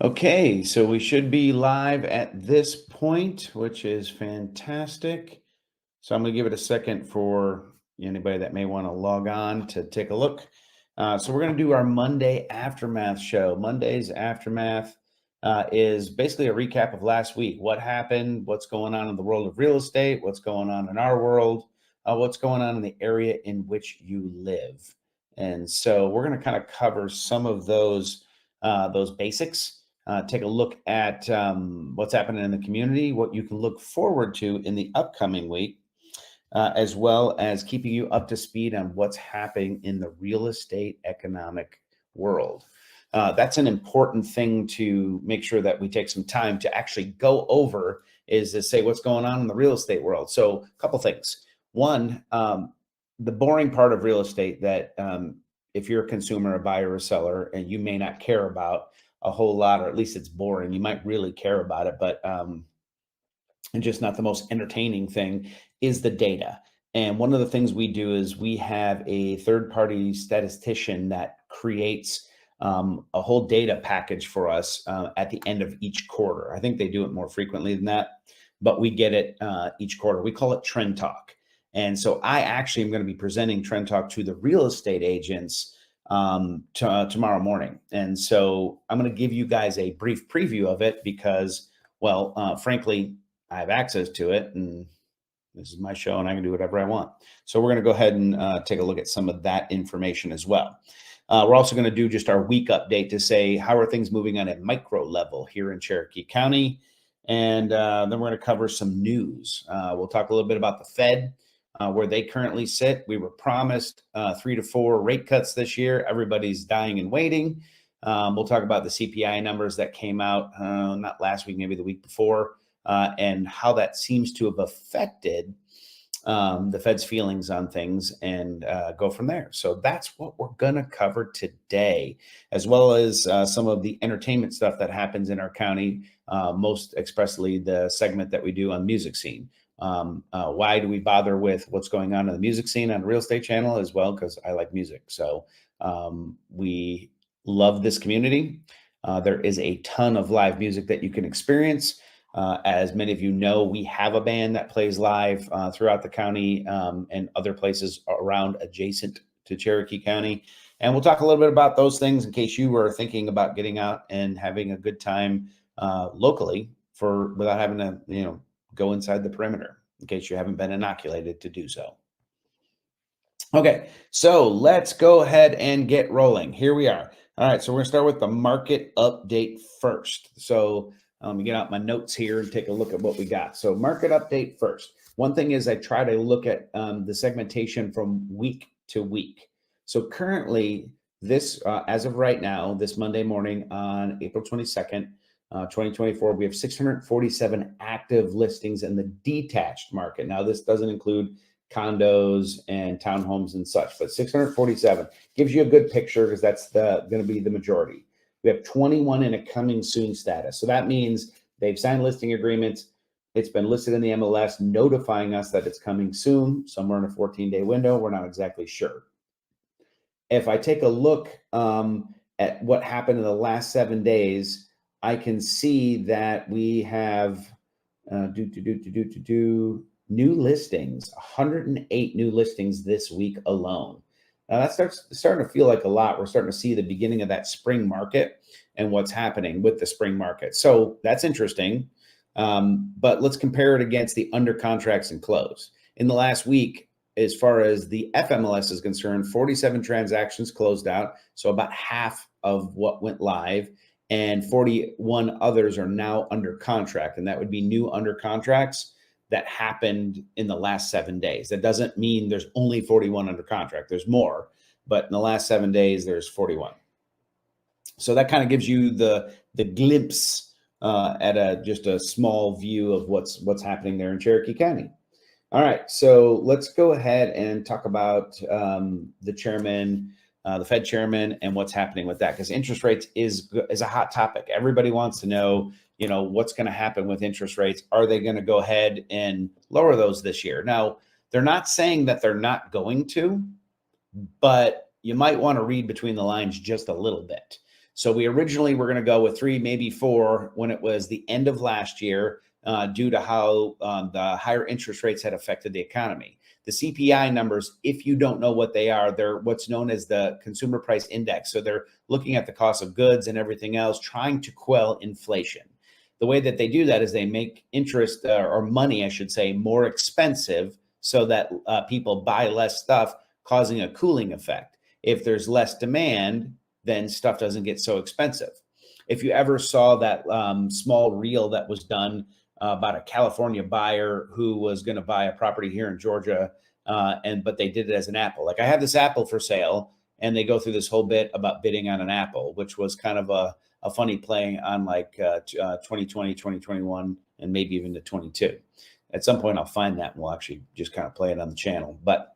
Okay, so we should be live at this point, which is fantastic. So I'm going to give it a second for anybody that may want to log on to take a look. So we're going to do our Monday Aftermath show. Monday's Aftermath is basically a recap of last week. What happened, what's going on in the world of real estate, what's going on in our world, what's going on in the area in which you live. And so we're going to kind of cover some of those basics. Take a look at what's happening in the community, what you can look forward to in the upcoming week, as well as keeping you up to speed on what's happening in the real estate economic world. That's an important thing to make sure that we take some time to actually go over, is to say what's going on in the real estate world. So a couple things. One, the boring part of real estate that if you're a consumer, a buyer, or a seller, and you may not care about a whole lot, or at least it's boring. You might really care about it, but and just not the most entertaining thing, is the data. And one of the things we do is we have a third-party statistician that creates a whole data package for us at the end of each quarter. I think they do it more frequently than that, but we get it each quarter. We call it Trend Talk. And so I actually am going to be presenting Trend Talk to the real estate agents tomorrow morning. And so I'm going to give you guys a brief preview of it because, well, frankly, I have access to it and this is my show and I can do whatever I want. So we're going to go ahead and take a look at some of that information as well. We're also going to do just our week update to say, how are things moving on a micro level here in Cherokee County? And then we're going to cover some news. We'll talk a little bit about the Fed, where they currently sit. We were promised 3 to 4 rate cuts this year. Everybody's dying and waiting. We'll talk about the CPI numbers that came out not last week, maybe the week before, and how that seems to have affected the Fed's feelings on things, and go from there. So that's what we're going to cover today, as well as some of the entertainment stuff that happens in our county, most expressly the segment that we do on Music Scene. Why do we bother with what's going on in the music scene on Real Estate Channel as well? Because I like music. So we love this community. There is a ton of live music that you can experience. As many of you know, we have a band that plays live throughout the county and other places around adjacent to Cherokee County. And we'll talk a little bit about those things in case you were thinking about getting out and having a good time locally without having to, go inside the perimeter, in case you haven't been inoculated to do so. Okay, so let's go ahead and get rolling. Here we are. All right, so we're gonna start with the market update first. So let me get out my notes here and take a look at what we got. So market update first. One thing is I try to look at the segmentation from week to week. So currently, this as of right now, this Monday morning on April 22nd, 2024, we have 647 active listings in the detached market. Now, this doesn't include condos and townhomes and such, but 647 gives you a good picture because that's going to be the majority. We have 21 in a coming soon status. So that means they've signed listing agreements. It's been listed in the MLS, notifying us that it's coming soon, somewhere in a 14-day window. We're not exactly sure. If I take a look at what happened in the last 7 days, I can see that we have new listings, 108 new listings this week alone. Now that starting to feel like a lot. We're starting to see the beginning of that spring market and what's happening with the spring market. So that's interesting. But let's compare it against the under contracts and close. In the last week, as far as the FMLS is concerned, 47 transactions closed out. So about half of what went live. And 41 others are now under contract. And that would be new under contracts that happened in the last 7 days. That doesn't mean there's only 41 under contract. There's more, but in the last 7 days, there's 41. So that kind of gives you the glimpse at just a small view of what's happening there in Cherokee County. All right, so let's go ahead and talk about the chairman, the Fed chairman, and what's happening with that, because interest rates is a hot topic. Everybody wants to know, what's going to happen with interest rates. Are they going to go ahead and lower those this year? Now, they're not saying that they're not going to, but you might want to read between the lines just a little bit. So we originally were going to go with 3, maybe 4 when it was the end of last year, due to how the higher interest rates had affected the economy. The CPI numbers, if you don't know what they are, they're what's known as the Consumer Price Index. So they're looking at the cost of goods and everything else, trying to quell inflation. The way that they do that is they make interest or money, I should say, more expensive so that people buy less stuff, causing a cooling effect. If there's less demand, then stuff doesn't get so expensive. If you ever saw that small reel that was done about a California buyer who was going to buy a property here in Georgia, but they did it as an apple. Like, I have this apple for sale, and they go through this whole bit about bidding on an apple, which was kind of a funny play on like 2020, 2021, and maybe even to 22. At some point, I'll find that and we'll actually just kind of play it on the channel. But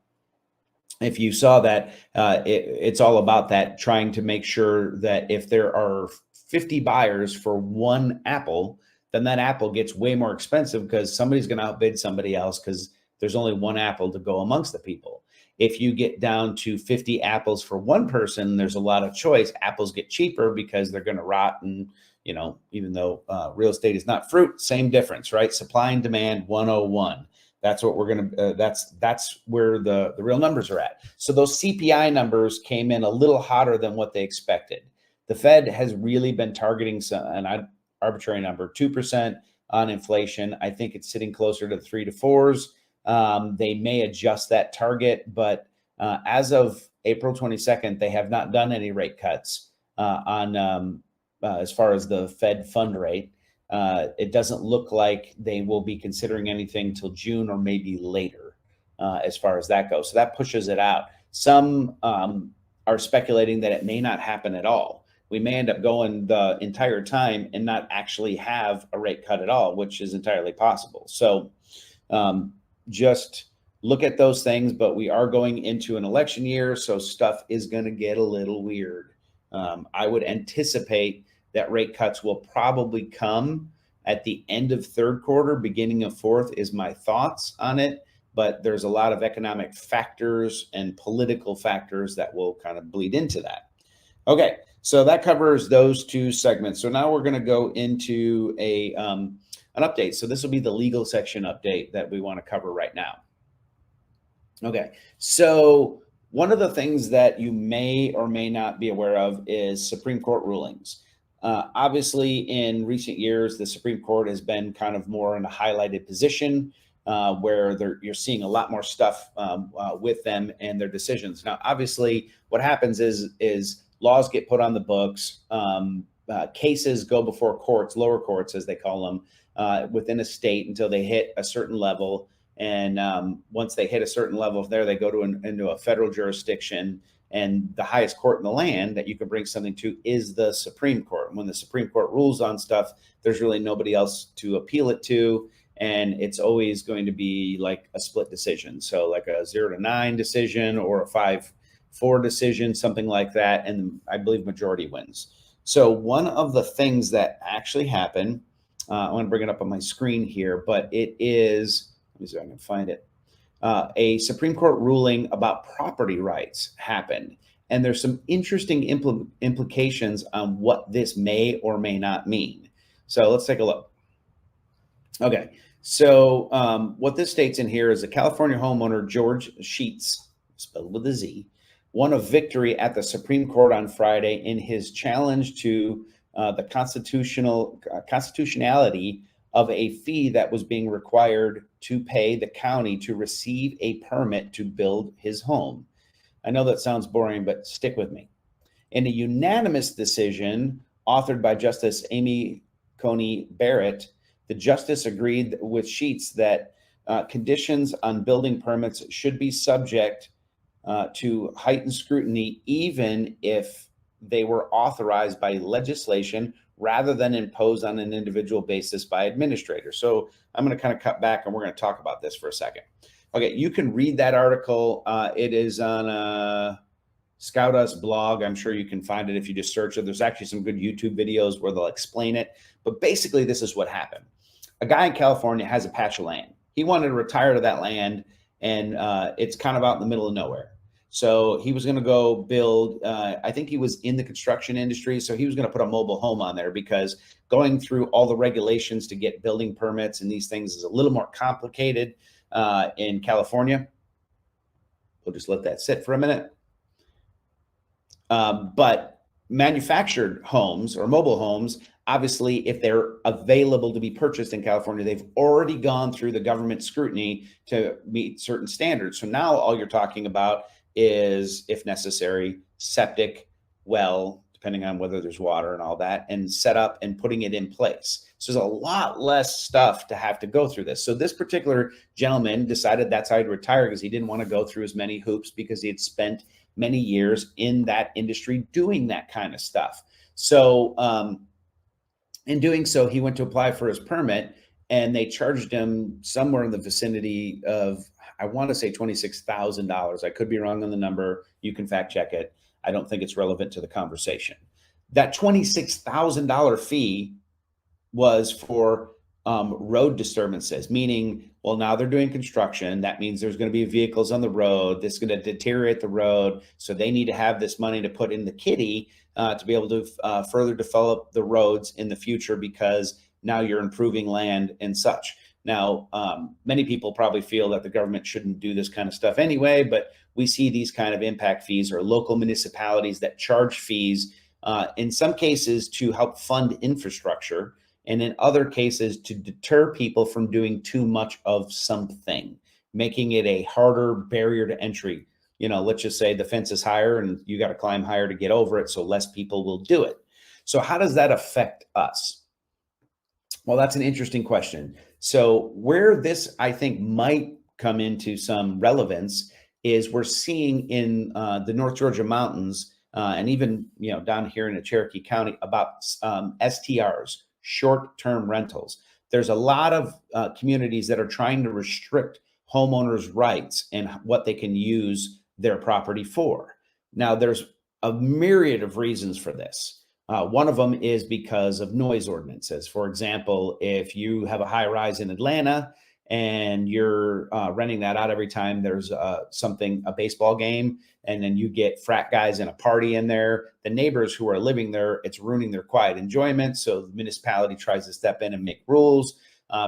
if you saw that, it's all about that, trying to make sure that if there are 50 buyers for one apple, then that apple gets way more expensive because somebody's going to outbid somebody else because there's only one apple to go amongst the people. If you get down to 50 apples for one person, there's a lot of choice. Apples get cheaper because they're going to rot. And, you know, even though real estate is not fruit, same difference, right? Supply and demand 101. That's what we're going to, that's where the real numbers are at. So those CPI numbers came in a little hotter than what they expected. The Fed has really been targeting an arbitrary number, 2% on inflation. I think it's sitting closer to 3 to 4s. They may adjust that target, but as of April 22nd, they have not done any rate cuts as far as the Fed fund rate. It doesn't look like they will be considering anything till June or maybe later, as far as that goes. So that pushes it out. Some are speculating that it may not happen at all. We may end up going the entire time and not actually have a rate cut at all, which is entirely possible. So just look at those things, but we are going into an election year, so stuff is going to get a little weird. I would anticipate that rate cuts will probably come at the end of third quarter, beginning of fourth is my thoughts on it. But there's a lot of economic factors and political factors that will kind of bleed into that. Okay, so that covers those two segments. So now we're going to go into an update. So this will be the legal section update that we want to cover right now. Okay, so one of the things that you may or may not be aware of is Supreme Court rulings. Obviously, in recent years, the Supreme Court has been kind of more in a highlighted position where you're seeing a lot more stuff with them and their decisions. Now, obviously, what happens is laws get put on the books, cases go before courts, lower courts as they call them, within a state until they hit a certain level. And once they hit a certain level there, they go into a federal jurisdiction. And the highest court in the land that you can bring something to is the Supreme Court. When the Supreme Court rules on stuff, there's really nobody else to appeal it to. And it's always going to be like a split decision. So like a 0-9 decision or a 5-4 decision, something like that. And I believe majority wins. So one of the things that actually happened, I want to bring it up on my screen here, but it is, let me see if I can find it. A Supreme Court ruling about property rights happened. And there's some interesting implications on what this may or may not mean. So let's take a look. Okay, so what this states in here is a California homeowner, George Sheets, spelled with a Z, won a victory at the Supreme Court on Friday in his challenge to the constitutionality of a fee that was being required to pay the county to receive a permit to build his home. I know that sounds boring, but stick with me. In a unanimous decision authored by Justice Amy Coney Barrett, the justice agreed with Sheets that conditions on building permits should be subject to heightened scrutiny, even if they were authorized by legislation rather than imposed on an individual basis by administrators. So I'm going to kind of cut back and we're going to talk about this for a second. Okay, you can read that article. It is on Scout Us blog. I'm sure you can find it if you just search it. There's actually some good YouTube videos where they'll explain it. But basically, this is what happened. A guy in California has a patch of land. He wanted to retire to that land, and it's kind of out in the middle of nowhere. So he was going to go build, I think he was in the construction industry. So he was going to put a mobile home on there because going through all the regulations to get building permits and these things is a little more complicated in California. We'll just let that sit for a minute. But manufactured homes or mobile homes, obviously, if they're available to be purchased in California, they've already gone through the government scrutiny to meet certain standards. So now all you're talking about is, if necessary, septic, well, depending on whether there's water and all that, and set up and putting it in place. So there's a lot less stuff to have to go through this. So this particular gentleman decided that's how he'd retire because he didn't want to go through as many hoops because he had spent many years in that industry doing that kind of stuff. So in doing so, he went to apply for his permit and they charged him somewhere in the vicinity of, I want to say $26,000. I could be wrong on the number. You can fact check it. I don't think it's relevant to the conversation. That $26,000 fee was for road disturbances, meaning, well, now they're doing construction. That means there's going to be vehicles on the road. This is going to deteriorate the road. So they need to have this money to put in the kitty to be able to further develop the roads in the future because now you're improving land and such. Now, many people probably feel that the government shouldn't do this kind of stuff anyway, but we see these kind of impact fees or local municipalities that charge fees in some cases to help fund infrastructure, and in other cases to deter people from doing too much of something, making it a harder barrier to entry. You know, let's just say the fence is higher and you got to climb higher to get over it, so less people will do it. So how does that affect us? Well, that's an interesting question. So where this, I think, might come into some relevance is we're seeing in the North Georgia mountains and even, you know, down here in the Cherokee County about STRs, short-term rentals. There's a lot of communities that are trying to restrict homeowners' rights and what they can use their property for. Now, there's a myriad of reasons for this. One of them is because of noise ordinances. For example, if you have a high rise in Atlanta and you're renting that out every time there's a baseball game, and then you get frat guys in a party in there, the neighbors who are living there, it's ruining their quiet enjoyment. So the municipality tries to step in and make rules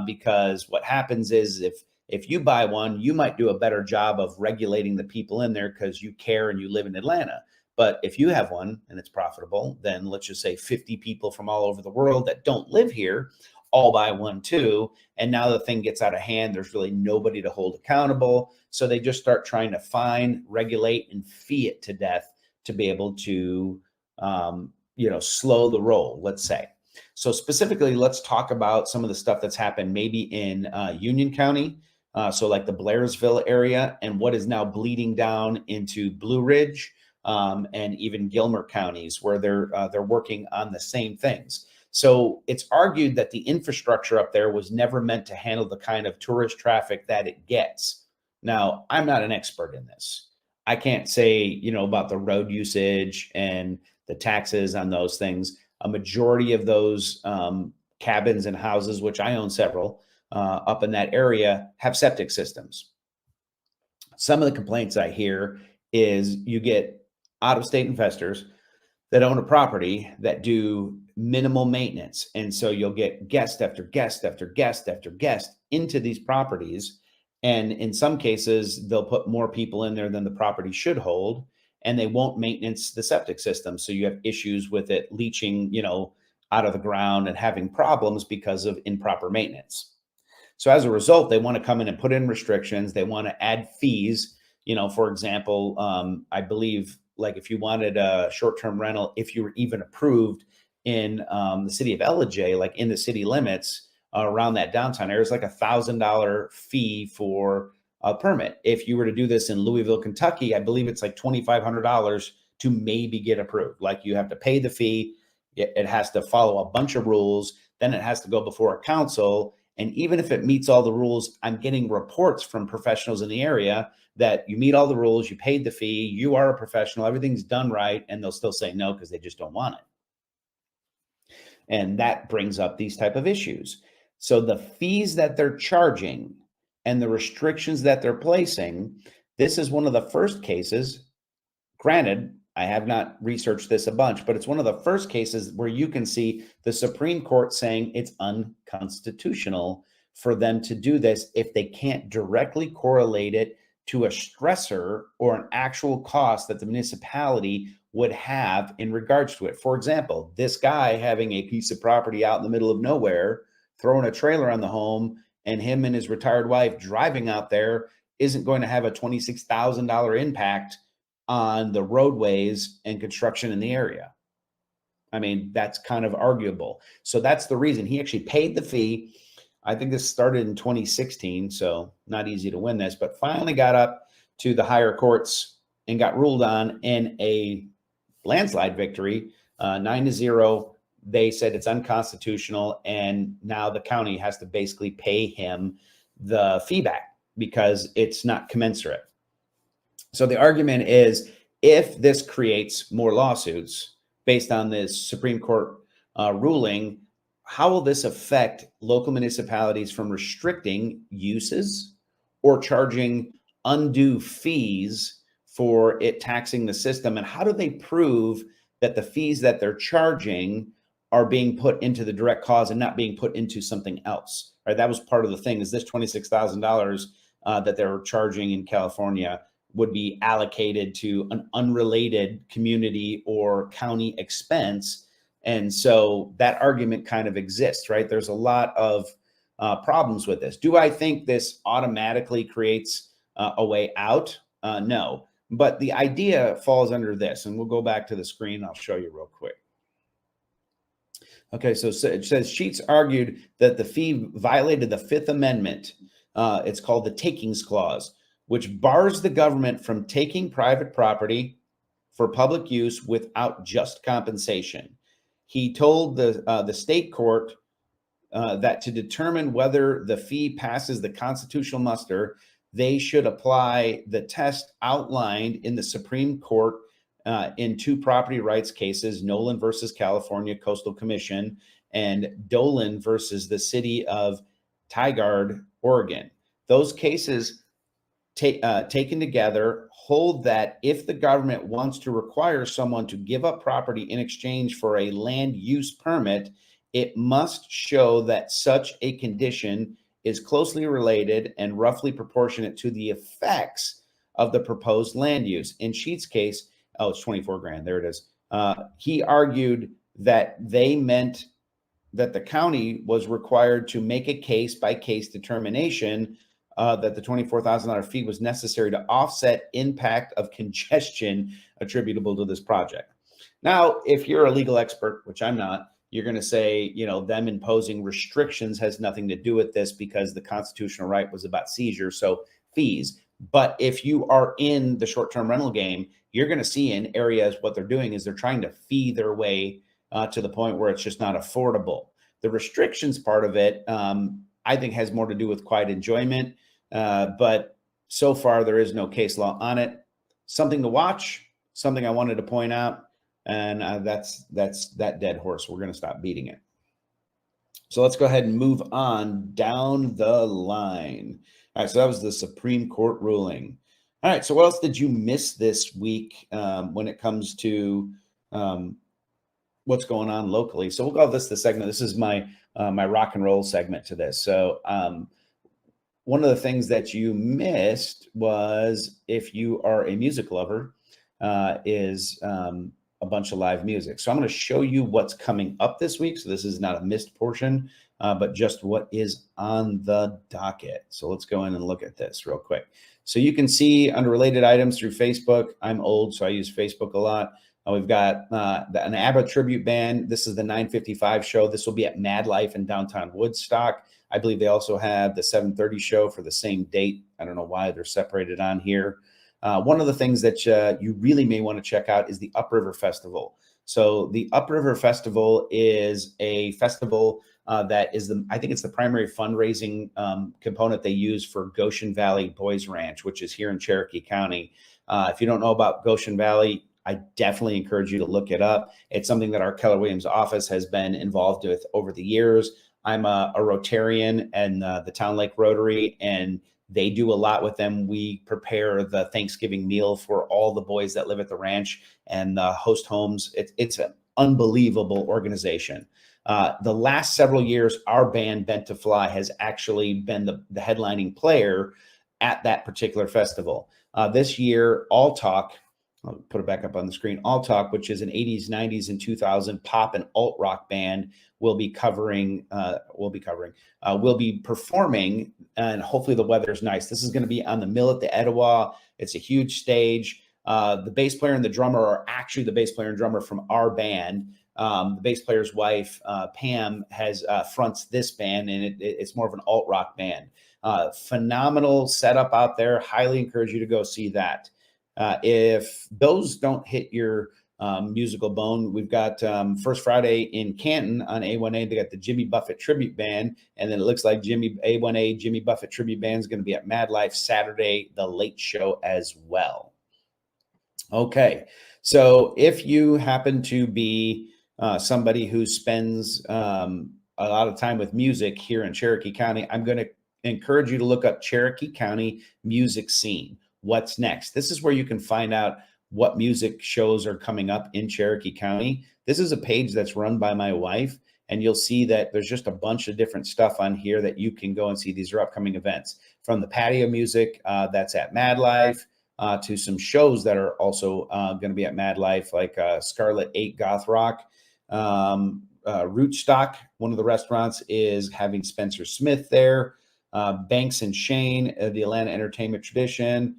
because what happens is if you buy one, you might do a better job of regulating the people in there because you care and you live in Atlanta. But if you have one and it's profitable, then let's just say 50 people from all over the world that don't live here all buy one too. And now the thing gets out of hand. There's really nobody to hold accountable. So they just start trying to fine, regulate, and fee it to death to be able to, slow the roll, let's say. So specifically, let's talk about some of the stuff that's happened maybe in Union County. So like the Blairsville area and what is now bleeding down into Blue Ridge. And even Gilmer counties where they're working on the same things. So it's argued that the infrastructure up there was never meant to handle the kind of tourist traffic that it gets. Now, I'm not an expert in this. I can't say, about the road usage and the taxes on those things. A majority of those cabins and houses, which I own several up in that area, have septic systems. Some of the complaints I hear is you get out-of-state investors that own a property that do minimal maintenance. And so you'll get guest after guest after guest after guest into these properties. And in some cases, they'll put more people in there than the property should hold, and they won't maintenance the septic system. So you have issues with it leaching, out of the ground and having problems because of improper maintenance. So as a result, they want to come in and put in restrictions. They want to add fees. For example, I believe like if you wanted a short-term rental, if you were even approved in the city of LJ, like in the city limits around that downtown area, it's like $1,000 fee for a permit. If you were to do this in Louisville, Kentucky, I believe it's like $2,500 to maybe get approved. Like you have to pay the fee. It has to follow a bunch of rules. Then it has to go before a council. And even if it meets all the rules, I'm getting reports from professionals in the area that you meet all the rules, you paid the fee, you are a professional, everything's done right, and they'll still say no because they just don't want it. And that brings up these type of issues. So the fees that they're charging and the restrictions that they're placing, this is one of the first cases Granted, I have not researched this a bunch, but it's one of the first cases where you can see the Supreme Court saying it's unconstitutional for them to do this if they can't directly correlate it to a stressor or an actual cost that the municipality would have in regards to it. For example, this guy having a piece of property out in the middle of nowhere, throwing a trailer on the home, and him and his retired wife driving out there isn't going to have a $26,000 impact on the roadways and construction in the area. I mean, that's kind of arguable. So that's the reason he actually paid the fee. I think this started in 2016, so not easy to win this, but finally got up to the higher courts and got ruled on in a landslide victory, 9-0. They said it's unconstitutional, and now the county has to basically pay him the fee back because it's not commensurate. So the argument is, if this creates more lawsuits based on this Supreme Court ruling, how will this affect local municipalities from restricting uses or charging undue fees for it taxing the system? And how do they prove that the fees that they're charging are being put into the direct cause and not being put into something else? Right? That was part of the thing, is this $26,000 that they were charging in California would be allocated to an unrelated community or county expense. And so that argument kind of exists, right? There's a lot of problems with this. Do I think this automatically creates a way out? No, but the idea falls under this, and we'll go back to the screen. I'll show you real quick. Okay, so it says Sheets argued that the fee violated the Fifth Amendment. It's called the Takings Clause, which bars the government from taking private property for public use without just compensation. He told the state court that to determine whether the fee passes the constitutional muster, they should apply the test outlined in the Supreme Court in two property rights cases, Nolan versus California Coastal Commission and Dolan versus the city of Tigard, Oregon. Those cases taken together hold that if the government wants to require someone to give up property in exchange for a land use permit, it must show that such a condition is closely related and roughly proportionate to the effects of the proposed land use. In Sheets' case, oh, it's 24 grand. There it is. He argued that they meant that the county was required to make a case-by-case determination that the $24,000 fee was necessary to offset impact of congestion attributable to this project. Now, if you're a legal expert, which I'm not, you're going to say, them imposing restrictions has nothing to do with this because the constitutional right was about seizure, so fees. But if you are in the short-term rental game, you're going to see in areas what they're doing is they're trying to fee their way to the point where it's just not affordable. The restrictions part of it, I think, has more to do with quiet enjoyment. But so far there is no case law on it. Something to watch, something I wanted to point out, and that's that dead horse. We're going to stop beating it. So let's go ahead and move on down the line. All right, so that was the Supreme Court ruling. All right, so what else did you miss this week when it comes to what's going on locally? So we'll call this the segment. This is my my rock and roll segment to this. So one of the things that you missed was, if you are a music lover, is a bunch of live music. So I'm going to show you what's coming up this week. So this is not a missed portion, but just what is on the docket. So let's go in and look at this real quick. So you can see under related items through Facebook. I'm old, so I use Facebook a lot. We've got an ABBA tribute band. This is the 9:55 show. This will be at Mad Life in downtown Woodstock. I believe they also have the 7:30 show for the same date. I don't know why they're separated on here. One of the things that you really may want to check out is the Upriver Festival. So the Upriver Festival is a festival that is I think it's the primary fundraising component they use for Goshen Valley Boys Ranch, which is here in Cherokee County. If you don't know about Goshen Valley, I definitely encourage you to look it up. It's something that our Keller Williams office has been involved with over the years. I'm a Rotarian and the Town Lake Rotary, and They do a lot with them. We prepare the Thanksgiving meal for all the boys that live at the ranch and the host homes. It's an unbelievable organization. The last several years, our band Bent to Fly has actually been the headlining player at that particular festival. This year, All Talk, I'll put it back up on the screen. All Talk, which is an 80s, 90s, and 2000 pop and alt rock band, will be performing, and hopefully the weather is nice. This is going to be on the mill at the Etowah. It's a huge stage. The bass player and the drummer are actually the bass player and drummer from our band. The bass player's wife, Pam, has fronts this band, and it's more of an alt rock band. Phenomenal setup out there. Highly encourage you to go see that. If those don't hit your musical bone, we've got First Friday in Canton on A1A. They got the Jimmy Buffett Tribute Band, and then it looks like A1A Jimmy Buffett Tribute Band is going to be at Mad Life Saturday, the late show as well. Okay, so if you happen to be somebody who spends a lot of time with music here in Cherokee County, I'm going to encourage you to look up Cherokee County music scene. What's next? This is where you can find out what music shows are coming up in Cherokee County. This is a page that's run by my wife, and you'll see that there's just a bunch of different stuff on here that you can go and see. These are upcoming events, from the patio music that's at Mad Life to some shows that are also going to be at Mad Life, like Scarlet 8 Goth Rock. Rootstock, one of the restaurants, is having Spencer Smith there. Banks and Shane, the Atlanta Entertainment Tradition.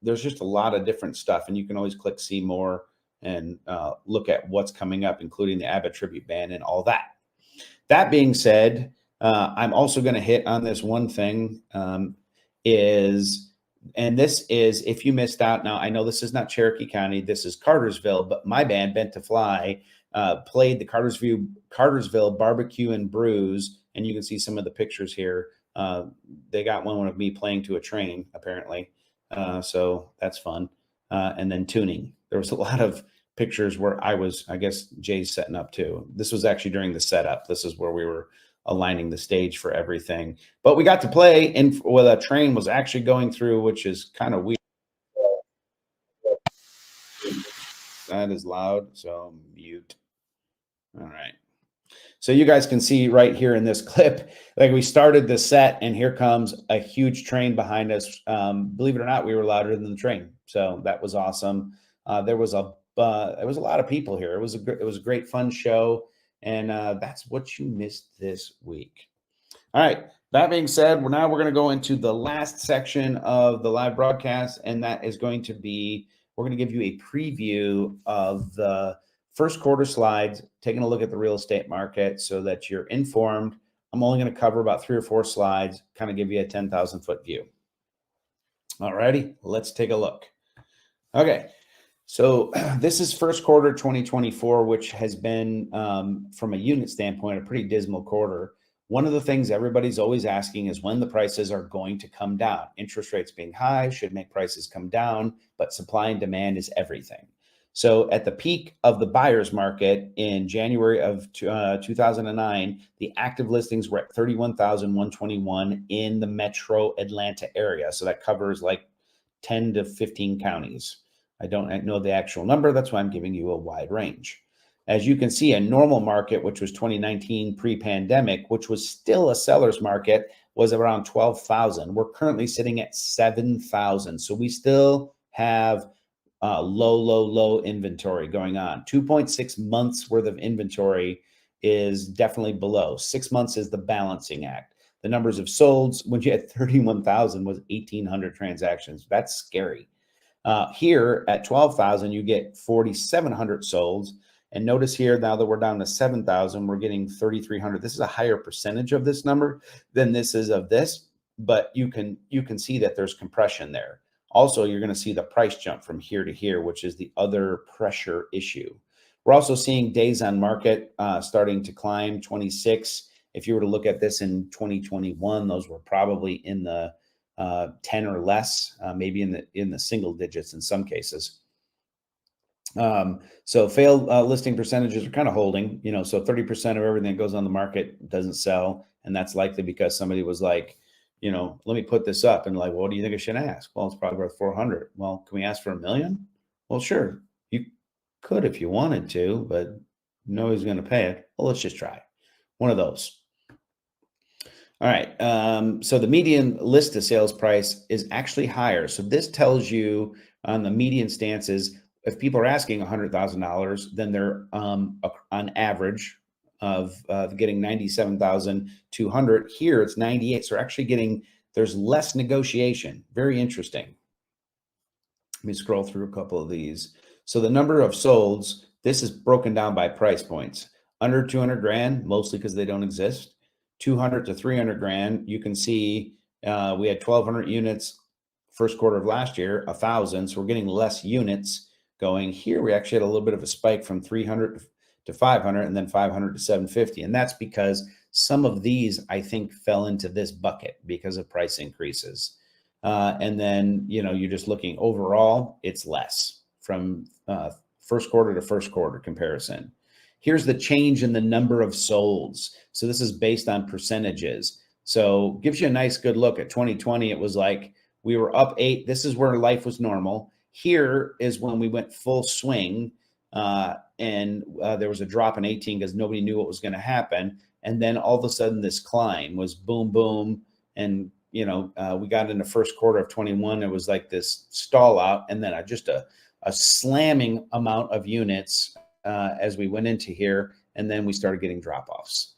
There's just a lot of different stuff, and you can always click see more and look at what's coming up, including the ABBA Tribute Band and all that. That being said, I'm also going to hit on this one thing, and this is, if you missed out, now I know this is not Cherokee County, this is Cartersville, but my band, Bent to Fly, played the Cartersville Barbecue and Brews, and you can see some of the pictures here. They got one of me playing to a train, apparently. So that's fun. And then tuning. There was a lot of pictures where I guess Jay's setting up too. This was actually during the setup. This is where we were aligning the stage for everything. But we got to play in what a train was actually going through, which is kind of weird. That is loud, so mute. All right. So you guys can see right here in this clip, like we started the set and here comes a huge train behind us. Believe it or not, we were louder than the train. So that was awesome. There was a lot of people here. It was a great fun show. And that's what you missed this week. All right. That being said, we're going to go into the last section of the live broadcast. And that is going to be, we're going to give you a preview of the first quarter slides, taking a look at the real estate market so that you're informed. I'm only going to cover about 3 or 4 slides, kind of give you a 10,000 foot view. All righty, let's take a look. Okay, so this is first quarter 2024, which has been, from a unit standpoint, a pretty dismal quarter. One of the things everybody's always asking is when the prices are going to come down. Interest rates being high should make prices come down, but supply and demand is everything. So at the peak of the buyer's market in January of 2009, the active listings were at 31,121 in the metro Atlanta area. So that covers like 10 to 15 counties. I don't know the actual number. That's why I'm giving you a wide range. As you can see, a normal market, which was 2019 pre-pandemic, which was still a seller's market, was around 12,000. We're currently sitting at 7,000. So we still have low inventory going on. 2.6 months worth of inventory is definitely below. 6 months is the balancing act. The numbers of solds, when you had 31,000, was 1,800 transactions. That's scary. Here at 12,000, you get 4,700 solds. And notice here, now that we're down to 7,000, we're getting 3,300. This is a higher percentage of this number than this is of this, but you can see that there's compression there. Also, you're going to see the price jump from here to here, which is the other pressure issue. We're also seeing days on market starting to climb, 26. If you were to look at this in 2021, those were probably in the 10 or less, maybe in the single digits in some cases. So failed listing percentages are kind of holding, so 30% of everything that goes on the market doesn't sell. And that's likely because somebody was like, let me put this up. And like, well, what do you think I should ask? Well, it's probably worth 400. Well, can we ask for $1 million? Well, sure. You could if you wanted to, but nobody's going to pay it. Well, let's just try one of those. All right. So the median list to sales price is actually higher. So this tells you on the median stances, if people are asking $100,000, then they're on average of getting 97,200. Here it's 98. So we're actually there's less negotiation. Very interesting. Let me scroll through a couple of these. So the number of solds, this is broken down by price points. Under 200 grand, mostly because they don't exist. 200 to 300 grand, you can see we had 1,200 units first quarter of last year, 1,000. So we're getting less units going. Here we actually had a little bit of a spike from 300 to 500 and then 500 to 750. And that's because some of these, I think, fell into this bucket because of price increases. And then, you're just looking overall, it's less from first quarter to first quarter comparison. Here's the change in the number of solds. So this is based on percentages. So gives you a nice good look at 2020. It was like we were up 8. This is where life was normal. Here is when we went full swing and there was a drop in 18 because nobody knew what was going to happen. And then all of a sudden this climb was boom, boom. And, we got in the first quarter of 21. It was like this stall out and then just a slamming amount of units as we went into here. And then we started getting drop-offs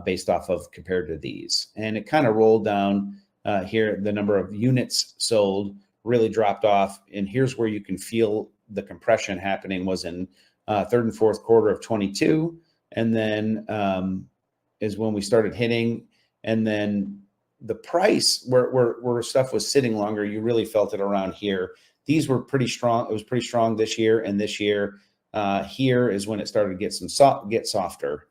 based off of compared to these. And it kind of rolled down here. The number of units sold really dropped off. And here's where you can feel the compression happening was in third and fourth quarter of 22. And then is when we started hitting. And then the price where stuff was sitting longer, you really felt it around here. These were pretty strong. It was pretty strong this year. And this year, here is when it started to get softer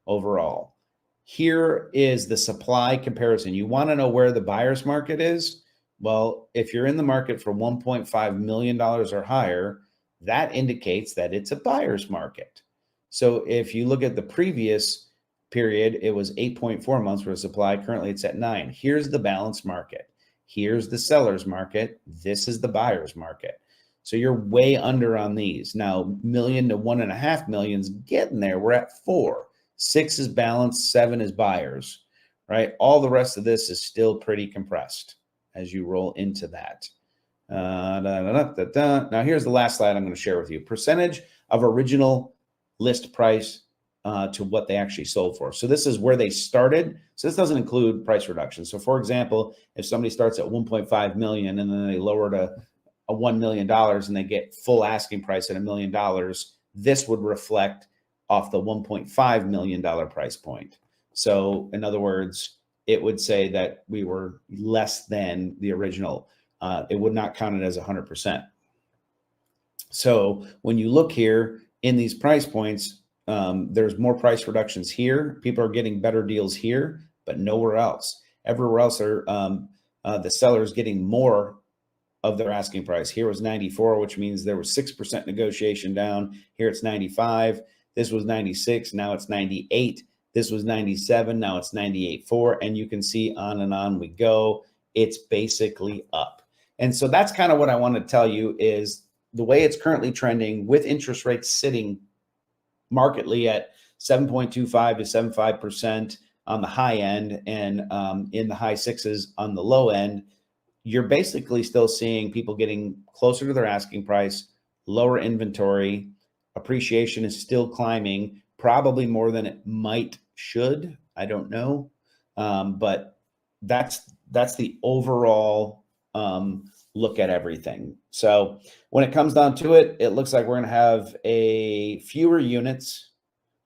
overall. Here is the supply comparison. You want to know where the buyer's market is? Well, if you're in the market for $1.5 million or higher, that indicates that it's a buyer's market. So if you look at the previous period, it was 8.4 months worth of supply. Currently, it's at 9. Here's the balanced market. Here's the seller's market. This is the buyer's market. So you're way under on these. Now, million to 1.5 million's getting there. We're at 4. 6 is balanced, 7 is buyers, right? All the rest of this is still pretty compressed as you roll into that. Now, here's the last slide I'm going to share with you. Percentage of original list price to what they actually sold for. So this is where they started. So this doesn't include price reduction. So for example, if somebody starts at 1.5 million and then they lower to $1 million and they get full asking price at $1 million, this would reflect off the $1.5 million price point. So in other words, it would say that we were less than the original. It would not count it as 100%. So when you look here in these price points, there's more price reductions here. People are getting better deals here, but nowhere else. Everywhere else are the sellers getting more of their asking price. Here was 94, which means there was 6% negotiation down. Here it's 95. This was 96. Now it's 98. This was 97. Now it's 98.4. And you can see on we go. It's basically up. And so that's kind of what I want to tell you is the way it's currently trending with interest rates sitting markedly at 7.25 to 7.5% on the high end and in the high 6s on the low end. You're basically still seeing people getting closer to their asking price, lower inventory, appreciation is still climbing, probably more than it should. I don't know. But that's the overall look at everything. So when it comes down to it, it looks like we're going to have fewer units,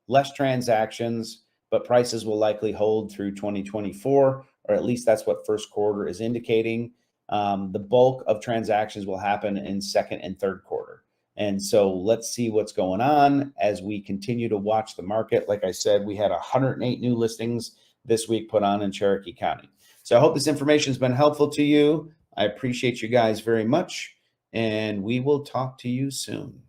less transactions, but prices will likely hold through 2024, or at least that's what first quarter is indicating. The bulk of transactions will happen in second and third quarter. And so let's see what's going on as we continue to watch the market. Like I said, we had 108 new listings this week put on in Cherokee County. So I hope this information has been helpful to you. I appreciate you guys very much, and we will talk to you soon.